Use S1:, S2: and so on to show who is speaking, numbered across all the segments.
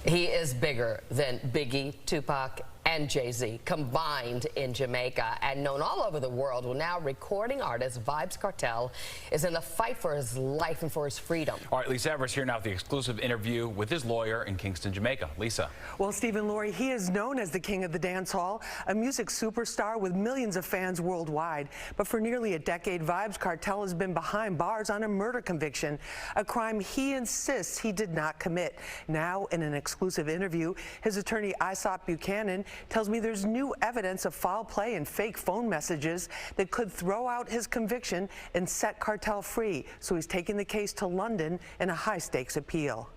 S1: He is bigger than Biggie, Tupac, and Jay-Z combined in Jamaica and known all over the world. Well, now recording artist Vybz Kartel is in the fight for his life and for his freedom.
S2: All right, Lisa Evers here now with the exclusive interview with his lawyer in Kingston, Jamaica. Lisa.
S3: Well, Stephen Laurie, he is known as the king of the dance hall, a music superstar with millions of fans worldwide. But for nearly a decade, Vybz Kartel has been behind bars on a murder conviction, a crime he insists he did not commit. Now, in an exclusive interview, his attorney Buchanan tells me there's new evidence of foul play and fake phone messages that could throw out his conviction and set Kartel free. So he's taking the case to London in a high-stakes appeal.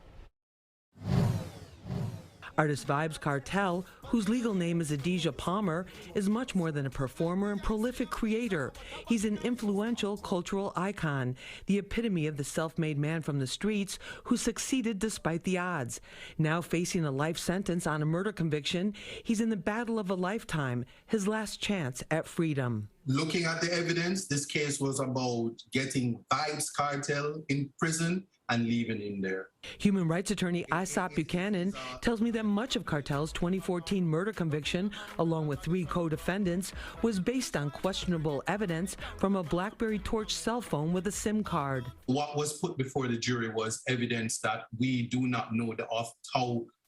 S3: Artist Vybz Kartel, whose legal name is Adidja Palmer, is much more than a performer and prolific creator. He's an influential cultural icon, the epitome of the self-made man from the streets who succeeded despite the odds. Now facing a life sentence on a murder conviction, he's in the battle of a lifetime, his last chance at freedom.
S4: Looking at the evidence, this case was about getting Vybz Kartel in prison and leaving him there.
S3: Human rights attorney Buchanan tells me that much of Kartel's 2014 murder conviction, along with 3 co-defendants, was based on questionable evidence from a BlackBerry Torch cell phone with a SIM card.
S4: What was put before the jury was evidence that we do not know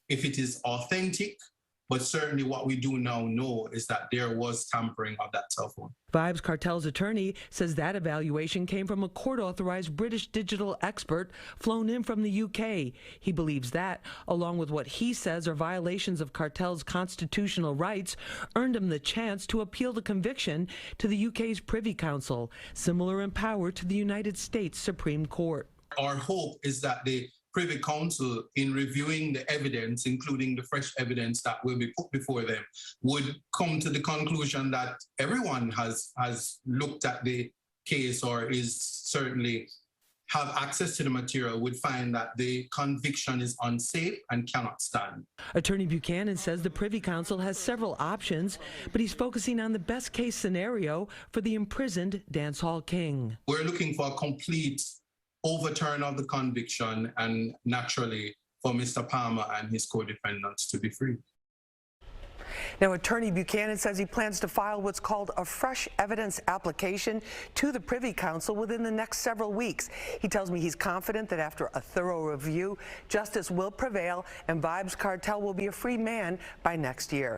S4: if it is authentic, but certainly what we do now know is that there was tampering of that cell phone.
S3: Vybz Kartel's attorney says that evaluation came from a court-authorized British digital expert flown in from the UK. He believes that, along with what he says are violations of Kartel's constitutional rights, earned him the chance to appeal the conviction to the UK's Privy Council, similar in power to the United States Supreme Court.
S4: Our hope is that the Privy Council, in reviewing the evidence, including the fresh evidence that will be put before them, would come to the conclusion that everyone has looked at the case or is certainly have access to the material, would find that the conviction is unsafe and cannot stand.
S3: Attorney Buchanan says the Privy Council has several options, but he's focusing on the best case scenario for the imprisoned dancehall king.
S4: We're looking for a complete overturn of the conviction and naturally for Mr. Palmer and his co-defendants to be free.
S3: Now, Attorney Buchanan says he plans to file what's called a fresh evidence application to the Privy Council within the next several weeks. He tells me he's confident that after a thorough review, justice will prevail and Vybz Kartel will be a free man by next year.